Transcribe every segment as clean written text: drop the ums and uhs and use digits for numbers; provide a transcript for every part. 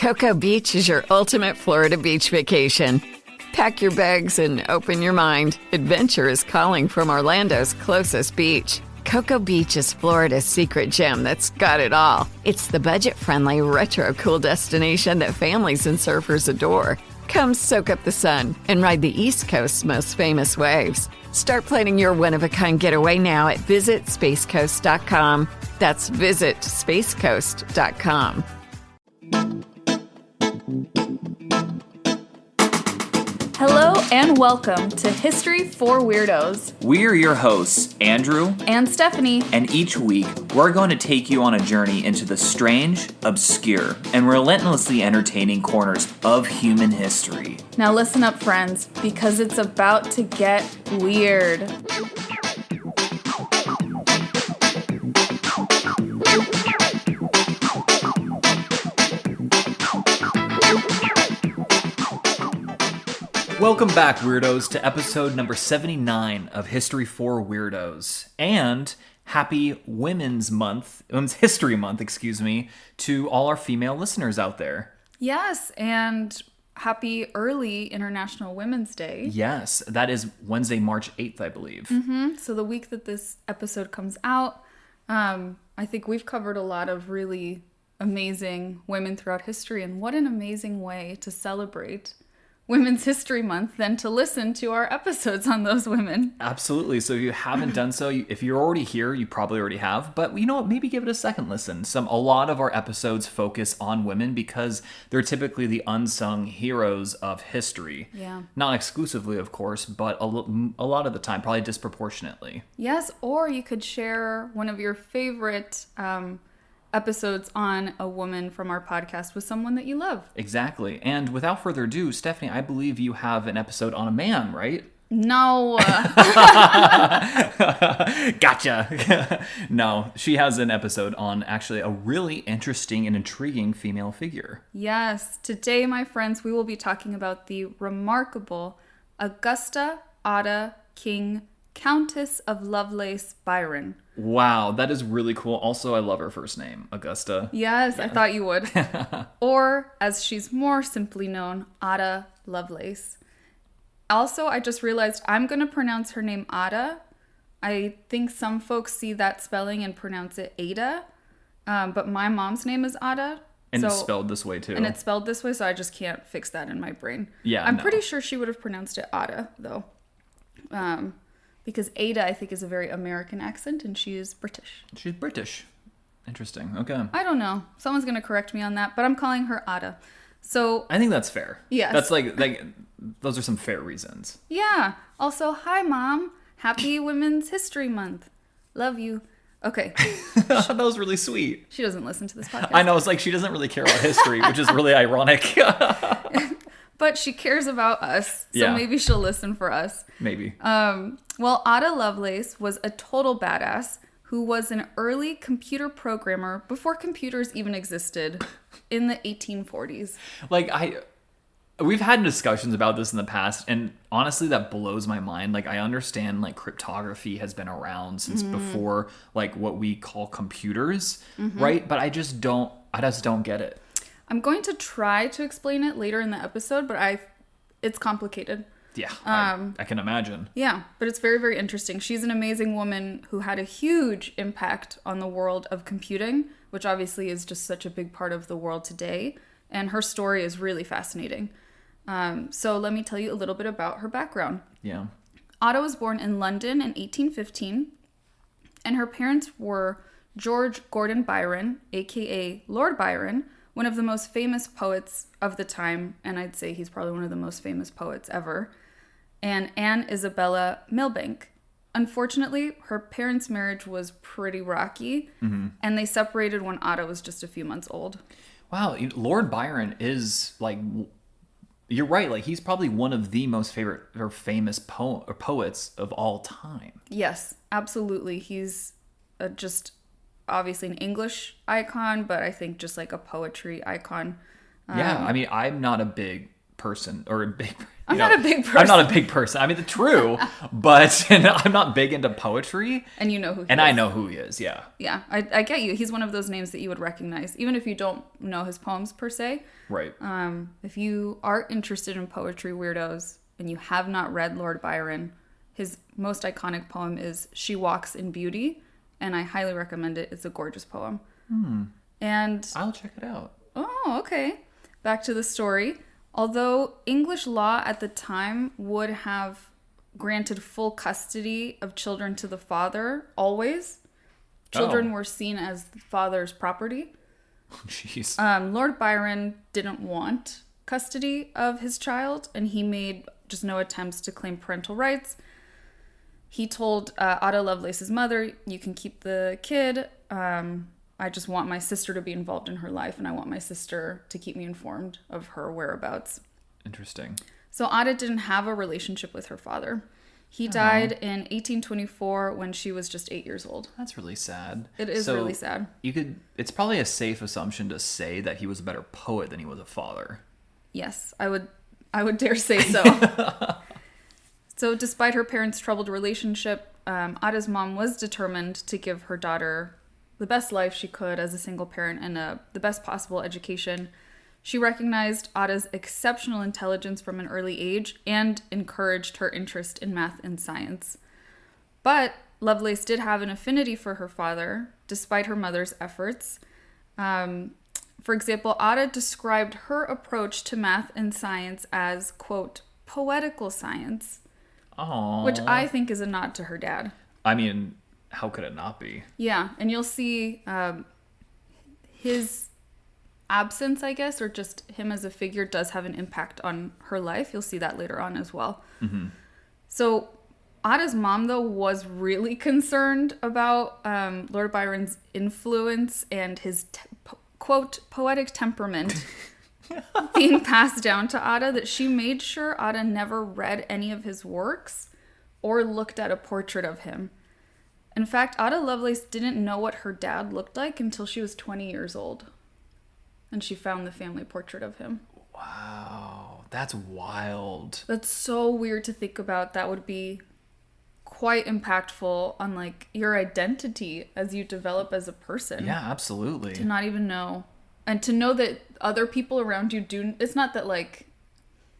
Cocoa Beach is your ultimate Florida beach vacation. Pack your bags and open your mind. Adventure is calling from Orlando's closest beach. Cocoa Beach is Florida's secret gem that's got it all. It's the budget-friendly, retro-cool destination that families and surfers adore. Come soak up the sun and ride the East Coast's most famous waves. Start planning your one-of-a-kind getaway now at visitspacecoast.com. That's visitspacecoast.com. Hello and welcome to History for Weirdos. We're your hosts, Andrew and Stephanie. And each week, we're going to take you on a journey into the strange, obscure, and relentlessly entertaining corners of human history. Now listen up, friends, because it's about to get weird. Welcome back, Weirdos, to episode number 79 of History for Weirdos. And happy Women's History Month, to all our female listeners out there. Yes, and happy early International Women's Day. Yes, that is Wednesday, March 8th, I believe. So the week that this episode comes out, I think we've covered a lot of really amazing women throughout history, and what an amazing way to celebrate Women's History Month than to listen to our episodes on those women. Absolutely. So if you haven't done so, if you're already here, you probably already have. But you know what? Maybe give it a second listen. A lot of our episodes focus on women because they're typically the unsung heroes of history. Yeah. Not exclusively, of course, but a lot of the time, probably disproportionately. Yes, or you could share one of your favorite episodes on a woman from our podcast with someone that you love. Exactly. And without further ado, Stephanie, I believe you have an episode on a man, right? No. Gotcha. No, she has an episode on actually a really interesting and intriguing female figure. Yes. Today, my friends, we will be talking about the remarkable Augusta Ada King, Countess of Lovelace Byron. Wow, that is really cool. Also, I love her first name, Augusta. Yes, Yeah. I thought you would. Or, as she's more simply known, Ada Lovelace. Also, I just realized I'm going to pronounce her name Ada. I think some folks see that spelling and pronounce it Ada. But my mom's name is Ada. And it's spelled this way, too. And it's spelled this way, so I just can't fix that in my brain. Yeah, I'm pretty sure she would have pronounced it Ada, though. Because Ada, I think, is a very American accent, and she is British. She's British. Interesting. Okay. I don't know. Someone's going to correct me on that, but I'm calling her Ada. So I think that's fair. Yes. That's like those are some fair reasons. yeah. Also, hi, Mom. Happy Women's History Month. Love you. Okay. That was really sweet. She doesn't listen to this podcast. I know. It's like she doesn't really care about history, which is really ironic. But she cares about us, so Yeah. maybe she'll listen for us. Maybe. Well, Ada Lovelace was a total badass who was an early computer programmer before computers even existed in the 1840s. We've had discussions about this in the past, and honestly, that blows my mind. Like, I understand, like, cryptography has been around since before, like, what we call computers, right? But I just don't get it. I'm going to try to explain it later in the episode, but it's complicated. Yeah, I can imagine. Yeah, but it's very, very interesting. She's an amazing woman who had a huge impact on the world of computing, which obviously is just such a big part of the world today. And her story is really fascinating. So let me tell you a little bit about her background. Yeah. Ada was born in London in 1815, and her parents were George Gordon Byron, aka Lord Byron, one of the most famous poets of the time, and I'd say he's probably one of the most famous poets ever, and Anne Isabella Milbank. Unfortunately, her parents' marriage was pretty rocky, and they separated when Ada was just a few months old. Wow, Lord Byron is, like, you're right, like, he's probably one of the most favorite or famous poets of all time. Yes, absolutely. He's just obviously an English icon, but I think just like a poetry icon. Yeah, I mean, I'm not a big person or a big. I'm not a big person. I'm not a big person. I mean, it's true, but I'm not big into poetry. And you know who he is. And I know who he is, yeah. Yeah, I get you. He's one of those names that you would recognize, even if you don't know his poems per se. Right. If you are interested in poetry weirdos and you have not read Lord Byron, his most iconic poem is She Walks in Beauty, and I highly recommend it. It's a gorgeous poem. And I'll check it out. oh, okay. Back to the story. Although English law at the time would have granted full custody of children to the father, always, children were seen as the father's property. Jeez. Lord Byron didn't want custody of his child, and he made just no attempts to claim parental rights. He told Ada Lovelace's mother, you can keep the kid. I just want my sister to be involved in her life, and I want my sister to keep me informed of her whereabouts. Interesting. So Ada didn't have a relationship with her father. He died in 1824 when she was just 8 years old. That's really sad. It is really sad. It's probably a safe assumption to say that he was a better poet than he was a father. Yes, I would dare say so. So despite her parents' troubled relationship, Ada's mom was determined to give her daughter the best life she could as a single parent and the best possible education. She recognized Ada's exceptional intelligence from an early age and encouraged her interest in math and science. But Lovelace did have an affinity for her father, despite her mother's efforts. For example, Ada described her approach to math and science as, quote, poetical science, which I think is a nod to her dad. I mean, how could it not be? Yeah, and you'll see his absence, I guess, or just him as a figure does have an impact on her life. You'll see that later on as well. Mm-hmm. So Ada's mom, though, was really concerned about Lord Byron's influence and his, quote, poetic temperament being passed down to Ada, that she made sure Ada never read any of his works or looked at a portrait of him. In fact, Ada Lovelace didn't know what her dad looked like until she was 20 years old. And she found the family portrait of him. Wow, that's wild. That's so weird to think about. That would be quite impactful on, like, your identity as you develop as a person. Yeah, absolutely. To not even know. And to know that other people around you do... It's not that, like,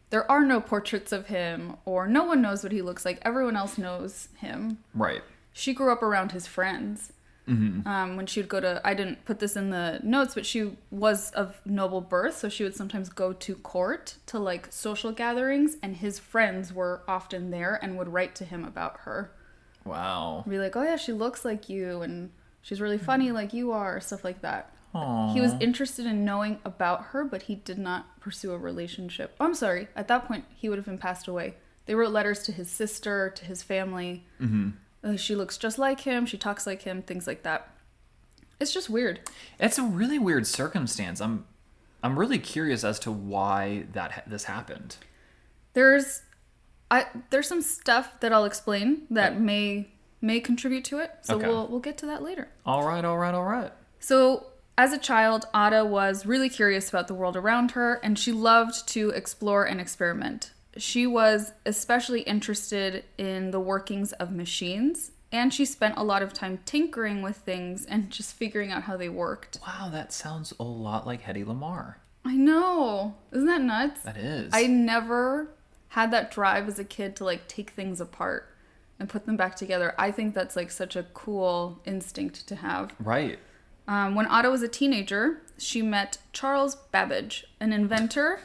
there are no portraits of him or no one knows what he looks like. Everyone else knows him. Right. She grew up around his friends. Mm-hmm. When she would go to... I didn't put this in the notes, but she was of noble birth, so she would sometimes go to court to, like, social gatherings, and his friends were often there and would write to him about her. Wow. Be like, oh yeah, she looks like you, and she's really funny like you are, stuff like that. Aww. He was interested in knowing about her, but he did not pursue a relationship. I'm sorry, at that point, he would have been passed away. They wrote letters to his sister, to his family. Mm-hmm. She looks just like him, she talks like him, things like that. It's just weird. It's a really weird circumstance. I'm really curious as to why this happened. There's some stuff that I'll explain that may contribute to it. So Okay. we'll get to that later. All right. So as a child, Ada was really curious about the world around her, and she loved to explore and experiment. She was especially interested in the workings of machines, and she spent a lot of time tinkering with things and just figuring out how they worked. Wow, that sounds a lot like Hedy Lamarr. I know. Isn't that nuts? That is. I never had that drive as a kid to, like, take things apart and put them back together. I think that's, like, such a cool instinct to have. Right. When Ada was a teenager, she met Charles Babbage, an inventor.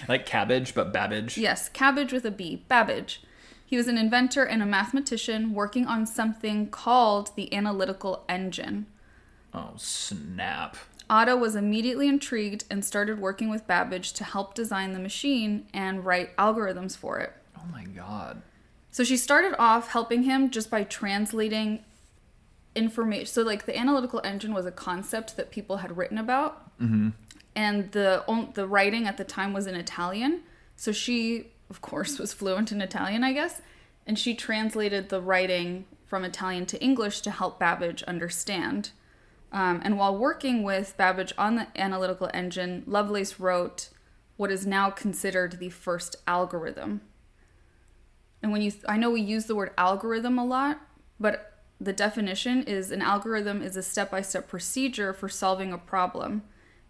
Like cabbage, but Babbage. Yes, cabbage with a B, Babbage. He was an inventor and a mathematician working on something called the analytical engine. Oh, snap. Ada was immediately intrigued and started working with Babbage to help design the machine and write algorithms for it. Oh my God. So she started off helping him just by translating information. So, like, the analytical engine was a concept that people had written about. Mm-hmm. And the writing at the time was in Italian. So she, of course, was fluent in Italian, I guess. And she translated the writing from Italian to English to help Babbage understand. And while working with Babbage on the analytical engine, Lovelace wrote what is now considered the first algorithm. And I know we use the word algorithm a lot, but the definition is an algorithm is a step-by-step procedure for solving a problem.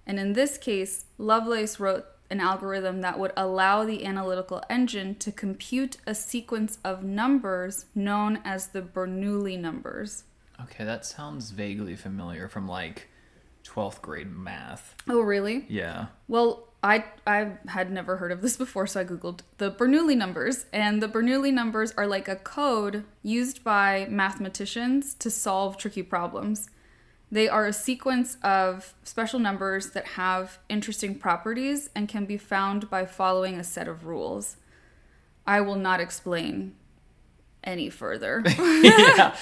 And in this case, Lovelace wrote an algorithm that would allow the analytical engine to compute a sequence of numbers known as the Bernoulli numbers. Okay, that sounds vaguely familiar from like 12th grade math. Oh, really? Yeah. Well, I had never heard of this before, so I Googled the Bernoulli numbers. And the Bernoulli numbers are like a code used by mathematicians to solve tricky problems. They are a sequence of special numbers that have interesting properties and can be found by following a set of rules. I will not explain any further. Yeah.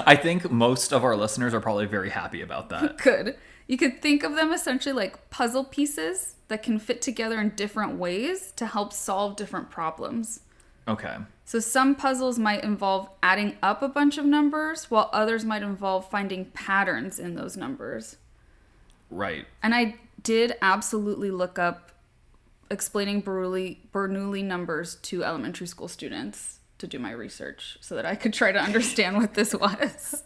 I think most of our listeners are probably very happy about that. Good. You could think of them essentially like puzzle pieces that can fit together in different ways to help solve different problems. Okay. So some puzzles might involve adding up a bunch of numbers, while others might involve finding patterns in those numbers. Right. And I did absolutely look up explaining Bernoulli numbers to elementary school students to do my research so that I could try to understand what this was.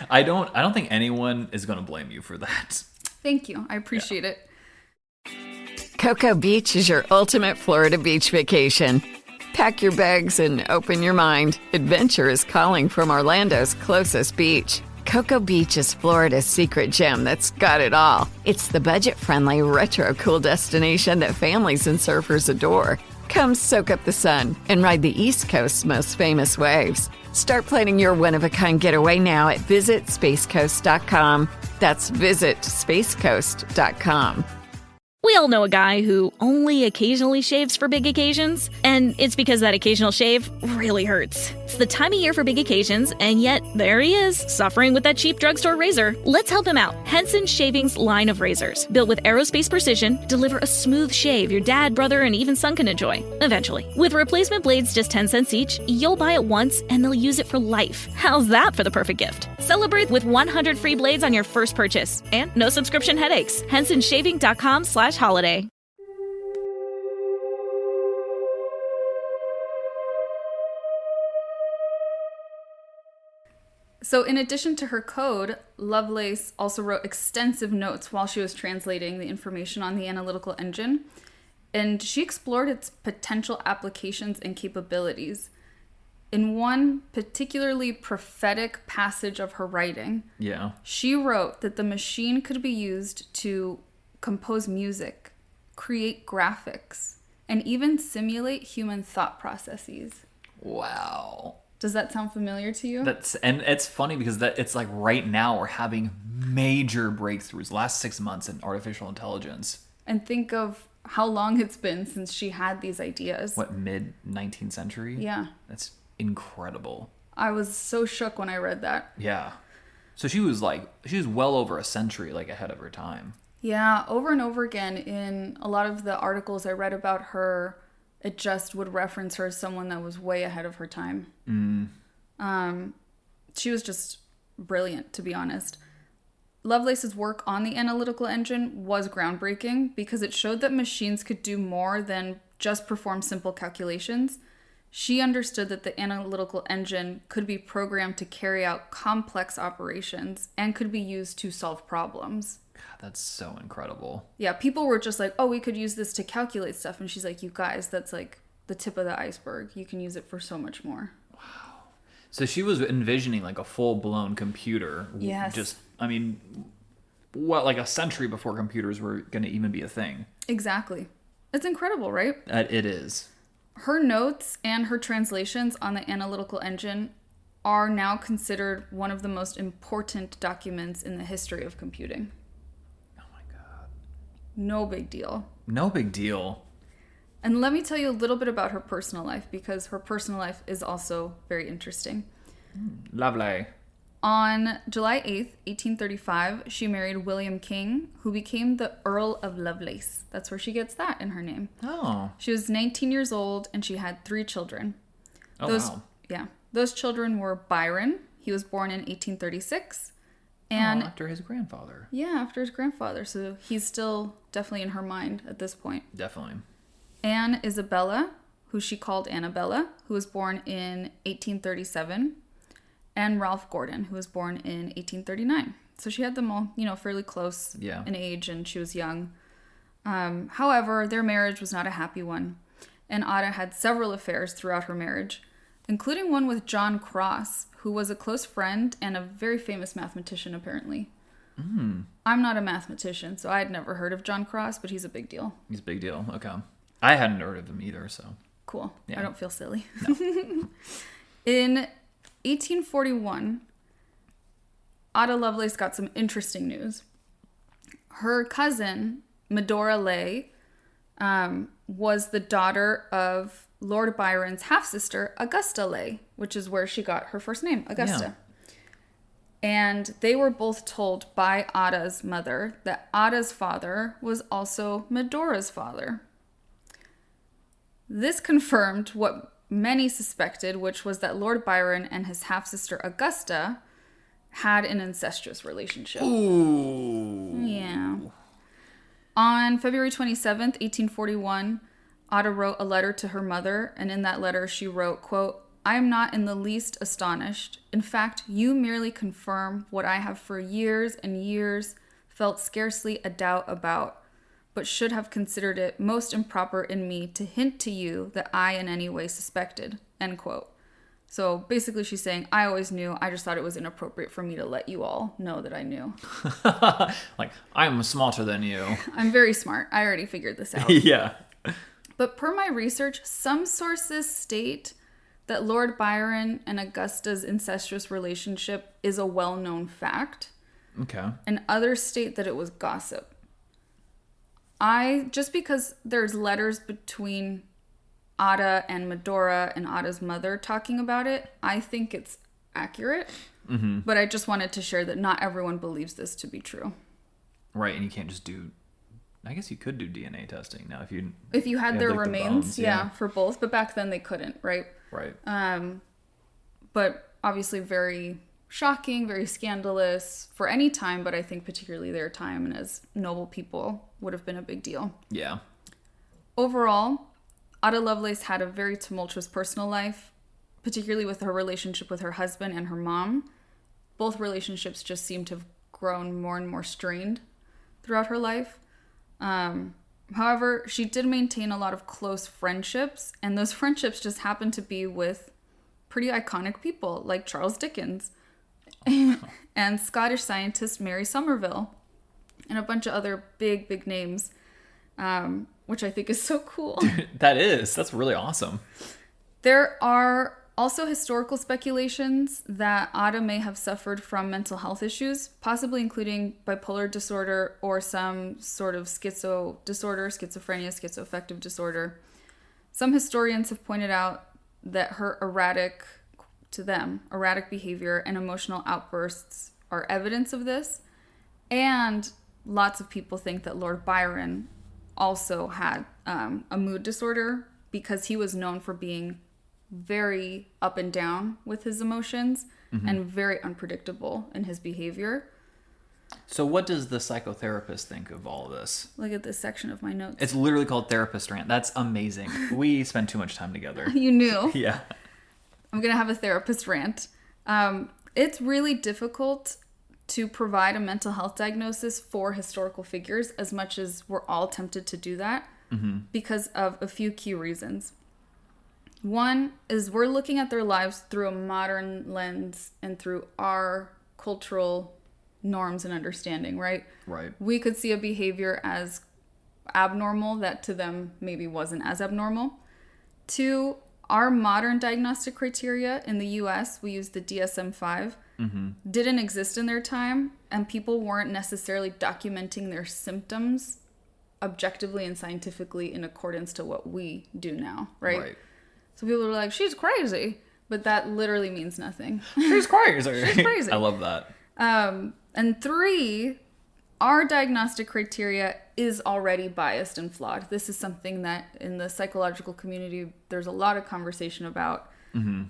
I don't think anyone is going to blame you for that. Thank you. I appreciate it. Cocoa Beach is your ultimate Florida beach vacation. Pack your bags and open your mind. Adventure is calling from Orlando's closest beach. Cocoa Beach is Florida's secret gem that's got it all. It's the budget-friendly, retro-cool destination that families and surfers adore. Come soak up the sun and ride the East Coast's most famous waves. Start planning your one-of-a-kind getaway now at visitspacecoast.com. That's visitspacecoast.com. We all know a guy who only occasionally shaves for big occasions, and it's because that occasional shave really hurts. It's the time of year for big occasions, and yet there he is, suffering with that cheap drugstore razor. Let's help him out. Henson Shaving's line of razors, built with aerospace precision, deliver a smooth shave your dad, brother, and even son can enjoy, eventually. With replacement blades just 10 cents each, you'll buy it once, and they'll use it for life. How's that for the perfect gift? Celebrate with 100 free blades on your first purchase, and no subscription headaches. HensonShaving.com/holiday. So in addition to her code, Lovelace also wrote extensive notes while she was translating the information on the analytical engine, and she explored its potential applications and capabilities. In one particularly prophetic passage of her writing, she wrote that the machine could be used to compose music, create graphics, and even simulate human thought processes. Wow. Does that sound familiar to you? And it's funny because it's like right now we're having major breakthroughs last 6 months in artificial intelligence. And think of how long it's been since she had these ideas. What, mid-19th century? Yeah. That's incredible. I was so shook when I read that. Yeah. So she was well over a century ahead of her time. Yeah, over and over again in a lot of the articles I read about her, it just would reference her as someone that was way ahead of her time. She was just brilliant, to be honest. Lovelace's work on the analytical engine was groundbreaking because it showed that machines could do more than just perform simple calculations. She understood that the analytical engine could be programmed to carry out complex operations and could be used to solve problems. God, that's so incredible. Yeah, people were just like, oh, we could use this to calculate stuff. And she's like, you guys, that's like the tip of the iceberg. You can use it for so much more. Wow. So she was envisioning a full-blown computer. Yes. Like a century before computers were going to even be a thing. Exactly. It's incredible, right? It is. Her notes and her translations on the analytical engine are now considered one of the most important documents in the history of computing. Oh my God. No big deal. No big deal. And let me tell you a little bit about her personal life, because her personal life is also very interesting. Lovely. On July 8th, 1835, she married William King, who became the Earl of Lovelace. That's where she gets that in her name. Oh. She was 19 years old, and she had 3 children. Wow. Yeah. Those children were Byron. He was born in 1836. And after his grandfather. Yeah, after his grandfather. So he's still definitely in her mind at this point. Definitely. Anne Isabella, who she called Annabella, who was born in 1837, and Ralph Gordon, who was born in 1839. So she had them all, fairly close in age, and she was young. However, their marriage was not a happy one, and Ada had several affairs throughout her marriage, including one with John Cross, who was a close friend and a very famous mathematician, apparently. I'm not a mathematician, so I had never heard of John Cross, but he's a big deal. He's a big deal. Okay. I hadn't heard of him either, so. Cool. Yeah. I don't feel silly. No. In 1841, Ada Lovelace got some interesting news. Her cousin, Medora Leigh, was the daughter of Lord Byron's half-sister, Augusta Leigh, which is where she got her first name, Augusta. Yeah. And they were both told by Ada's mother that Ada's father was also Medora's father. This confirmed what many suspected, which was that Lord Byron and his half-sister Augusta had an incestuous relationship. Ooh. Yeah. On February 27th, 1841, Ada wrote a letter to her mother, and in that letter she wrote, quote, "I am not in the least astonished. In fact, you merely confirm what I have for years and years felt scarcely a doubt about, but should have considered it most improper in me to hint to you that I in any way suspected," end quote. So basically she's saying, I always knew, I just thought it was inappropriate for me to let you all know that I knew. Like, I'm smarter than you. I'm very smart. I already figured this out. Yeah. But per my research, some sources state that Lord Byron and Augusta's incestuous relationship is a well-known fact. Okay. And others state that it was gossip. Just because there's letters between Ada and Medora and Ada's mother talking about it, I think it's accurate. Mm-hmm. But I just wanted to share that not everyone believes this to be true. Right, and you can't just do... I guess you could do DNA testing now if you had their like remains, the bones, yeah, for both. But back then they couldn't, right? Right. But obviously very shocking, very scandalous for any time, but I think particularly their time and as noble people would have been a big deal. Yeah. Overall, Ada Lovelace had a very tumultuous personal life, particularly with her relationship with her husband and her mom. Both relationships just seem to have grown more and more strained throughout her life. However, she did maintain a lot of close friendships, and those friendships just happened to be with pretty iconic people like Charles Dickens and Scottish scientist Mary Somerville and a bunch of other big names, which I think is so cool. Dude, that's really awesome. There are also historical speculations that Ada may have suffered from mental health issues, possibly including bipolar disorder or some sort of schizophrenia, schizoaffective disorder. Some historians have pointed out that her erratic behavior and emotional outbursts are evidence of this. And lots of people think that Lord Byron also had a mood disorder because he was known for being very up and down with his emotions and very unpredictable in his behavior. So what does the psychotherapist think of all of this? Look at this section of my notes. It's literally called Therapist Rant. That's amazing. We spend too much time together. You knew. Yeah. I'm going to have a therapist rant. It's really difficult to provide a mental health diagnosis for historical figures as much as we're all tempted to do that because of a few key reasons. One is we're looking at their lives through a modern lens and through our cultural norms and understanding, right? Right. We could see a behavior as abnormal that to them maybe wasn't as abnormal. Two, our modern diagnostic criteria in the US, we use the DSM-5, didn't exist in their time, and people weren't necessarily documenting their symptoms objectively and scientifically in accordance to what we do now, right? So people were like, she's crazy, but that literally means nothing. She's crazy. She's crazy. I love that. And three, our diagnostic criteria is already biased and flawed. This is something that in the psychological community, there's a lot of conversation about.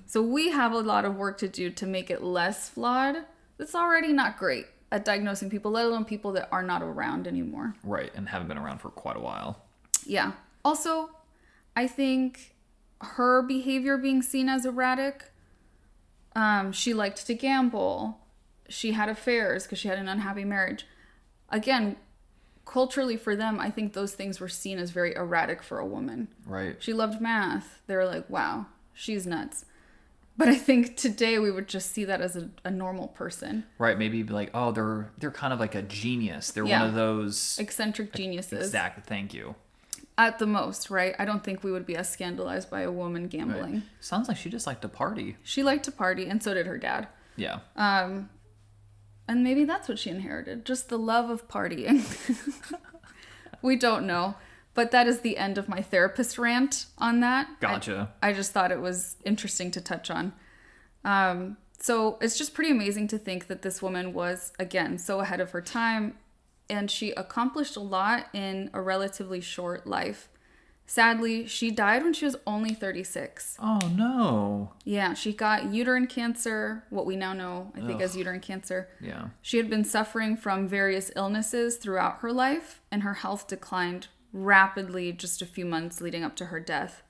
So we have a lot of work to do to make it less flawed. It's already not great. at diagnosing people, let alone people that are not around anymore. Right, and haven't been around for quite a while. Yeah. Also, I think her behavior being seen as erratic, she liked to gamble. She had affairs because she had an unhappy marriage. Again, culturally for them, I think those things were seen as very erratic for a woman. Right. She loved math. They were like, wow, she's nuts. But I think today we would just see that as a normal person. Right, maybe be like, oh, they're kind of like a genius. They're one of those... eccentric geniuses. Exactly, thank you. At the most, right? I don't think we would be as scandalized by a woman gambling. Right. Sounds like she just liked to party. She liked to party, and so did her dad. Yeah. And maybe that's what she inherited. Just the love of partying. We don't know. But that is the end of my therapist rant on that. Gotcha. I just thought it was interesting to touch on. So it's just pretty amazing to think that this woman was, again, so ahead of her time. And she accomplished a lot in a relatively short life. Sadly, she died when she was only 36. Oh, no. Yeah, she got uterine cancer, what we now know, I think, as uterine cancer. Yeah. She had been suffering from various illnesses throughout her life, and her health declined rapidly just a few months leading up to her death.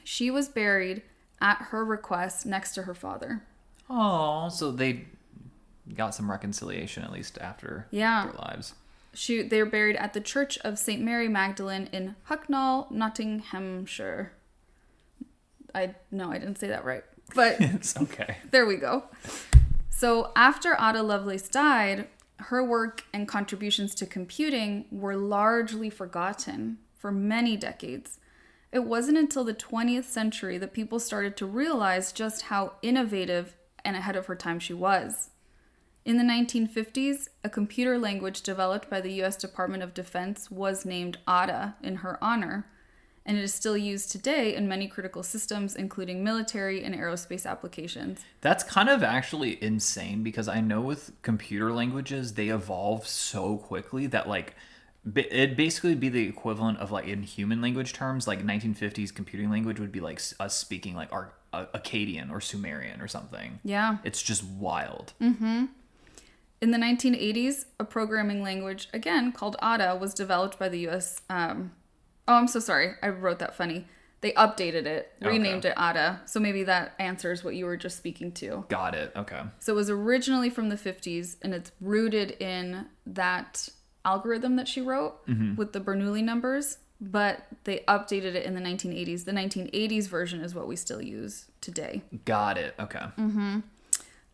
She was buried at her request next to her father. Oh, so they got some reconciliation at least after their lives. They were buried at the Church of St. Mary Magdalene in Hucknall, Nottinghamshire. No, I didn't say that right. But it's okay. There we go. So after Ada Lovelace died, her work and contributions to computing were largely forgotten for many decades. It wasn't until the 20th century that people started to realize just how innovative and ahead of her time she was. In the 1950s, a computer language developed by the U.S. Department of Defense was named Ada in her honor, and it is still used today in many critical systems, including military and aerospace applications. That's kind of actually insane because I know with computer languages, they evolve so quickly that like it'd basically be the equivalent of like in human language terms, like 1950s computing language would be like us speaking like Akkadian or Sumerian or something. Yeah. It's just wild. Mm-hmm. In the 1980s, a programming language, again called Ada, was developed by the U.S. I'm so sorry. I wrote that funny. They updated it, renamed it Ada. So maybe that answers what you were just speaking to. Got it. Okay. So it was originally from the 50s, and it's rooted in that algorithm that she wrote with the Bernoulli numbers, but they updated it in the 1980s. The 1980s version is what we still use today. Got it. Okay. Mm-hmm.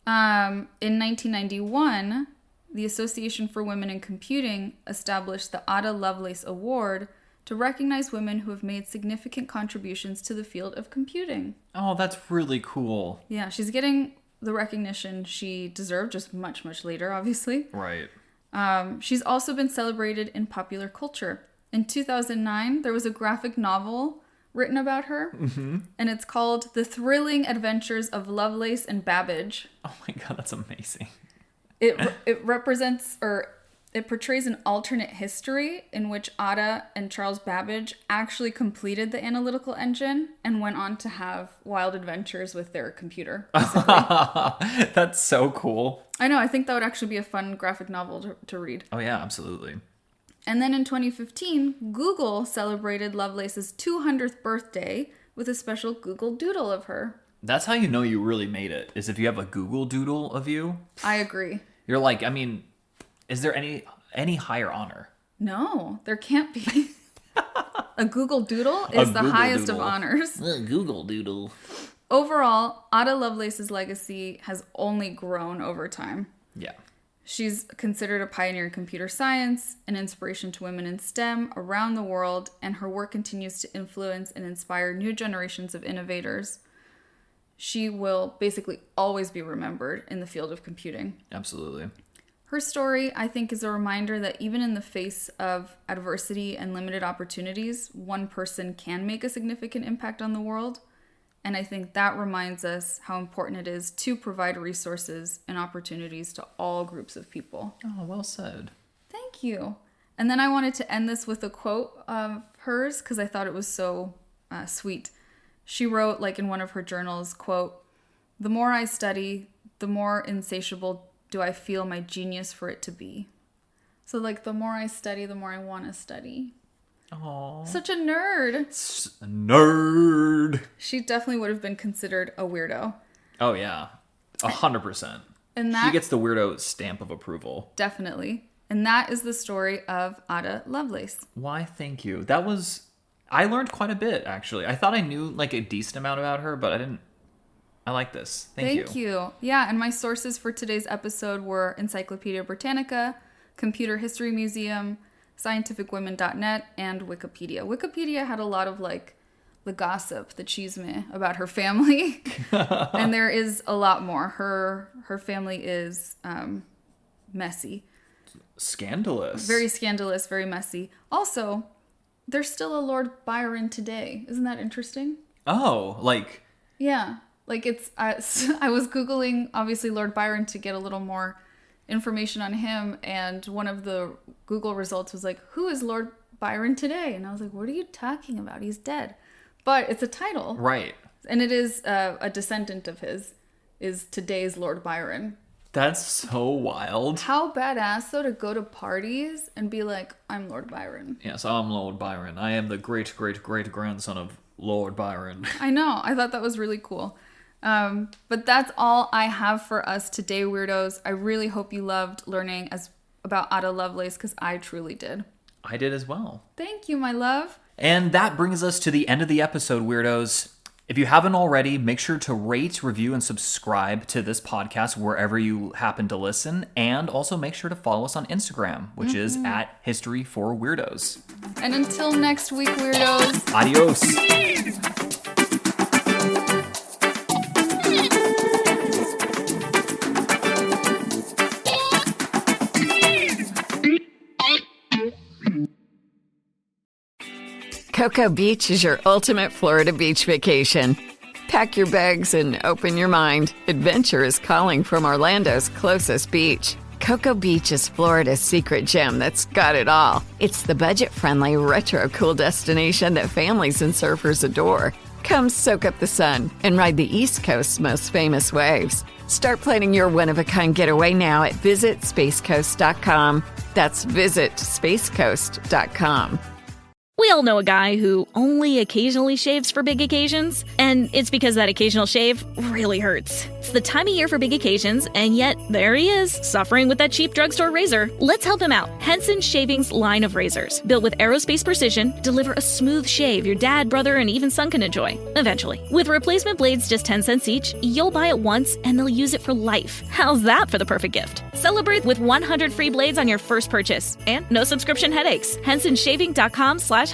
In 1991, the Association for Women in Computing established the Ada Lovelace Award to recognize women who have made significant contributions to the field of computing. Oh, that's really cool. Yeah, she's getting the recognition she deserved, just much, much later, obviously. Right. She's also been celebrated in popular culture. In 2009, there was a graphic novel written about her, and it's called The Thrilling Adventures of Lovelace and Babbage. Oh my god, that's amazing. It represents, or it portrays an alternate history in which Ada and Charles Babbage actually completed the analytical engine and went on to have wild adventures with their computer. That's so cool. I know, I think that would actually be a fun graphic novel to read. Oh yeah, absolutely. And then in 2015, Google celebrated Lovelace's 200th birthday with a special Google Doodle of her. That's how you know you really made it, is if you have a Google Doodle of you. I agree. You're like, I mean, is there any higher honor? No, there can't be. A Google Doodle is the highest of honors. Google Doodle. Overall, Ada Lovelace's legacy has only grown over time. Yeah. She's considered a pioneer in computer science, an inspiration to women in STEM around the world, and her work continues to influence and inspire new generations of innovators. She will basically always be remembered in the field of computing. Absolutely. Her story, I think, is a reminder that even in the face of adversity and limited opportunities, one person can make a significant impact on the world. And I think that reminds us how important it is to provide resources and opportunities to all groups of people. Oh, well said. Thank you. And then I wanted to end this with a quote of hers because I thought it was so sweet. She wrote, like in one of her journals, quote, "The more I study, the more insatiable do I feel my genius for it to be. So, like, the more I study, the more I want to study. Aww. Such a nerd. Nerd. She definitely would have been considered a weirdo. Oh, yeah. 100%. And that, she gets the weirdo stamp of approval. Definitely. And that is the story of Ada Lovelace. Why, thank you. I learned quite a bit, actually. I thought I knew, like, a decent amount about her, but I didn't. I like this. Thank you. Yeah, and my sources for today's episode were Encyclopedia Britannica, Computer History Museum, scientificwomen.net, and Wikipedia. Wikipedia had a lot of, like, the gossip, the chisme about her family. And there is a lot more. Her family is messy. Scandalous. Very scandalous, very messy. Also, there's still a Lord Byron today. Isn't that interesting? Oh, like... Yeah. Like, it's... I was Googling, obviously, Lord Byron to get a little more information on him, and one of the Google results was like, who is Lord Byron today? And I was like, what are you talking about? He's dead. But it's a title. Right. And it is a descendant of his, is today's Lord Byron. That's so wild. How badass, though, to go to parties and be like, I'm Lord Byron. Yes, I'm Lord Byron. I am the great-great-great-grandson of Lord Byron. I know. I thought that was really cool. But that's all I have for us today, weirdos. I really hope you loved learning about Ada Lovelace, because I truly did. I did as well. Thank you, my love. And that brings us to the end of the episode, weirdos. If you haven't already, make sure to rate, review, and subscribe to this podcast wherever you happen to listen. And also make sure to follow us on Instagram, which is @History4Weirdos. And until next week, weirdos. Adios. Cocoa Beach is your ultimate Florida beach vacation. Pack your bags and open your mind. Adventure is calling from Orlando's closest beach. Cocoa Beach is Florida's secret gem that's got it all. It's the budget-friendly, retro-cool destination that families and surfers adore. Come soak up the sun and ride the East Coast's most famous waves. Start planning your one-of-a-kind getaway now at visitspacecoast.com. That's visitspacecoast.com. We all know a guy who only occasionally shaves for big occasions, and it's because that occasional shave really hurts. It's the time of year for big occasions, and yet there he is, suffering with that cheap drugstore razor. Let's help him out. Henson Shaving's line of razors, built with aerospace precision, deliver a smooth shave your dad, brother, and even son can enjoy, eventually. With replacement blades just 10 cents each, you'll buy it once, and they'll use it for life. How's that for the perfect gift? Celebrate with 100 free blades on your first purchase, and no subscription headaches. HensonShaving.com/holiday.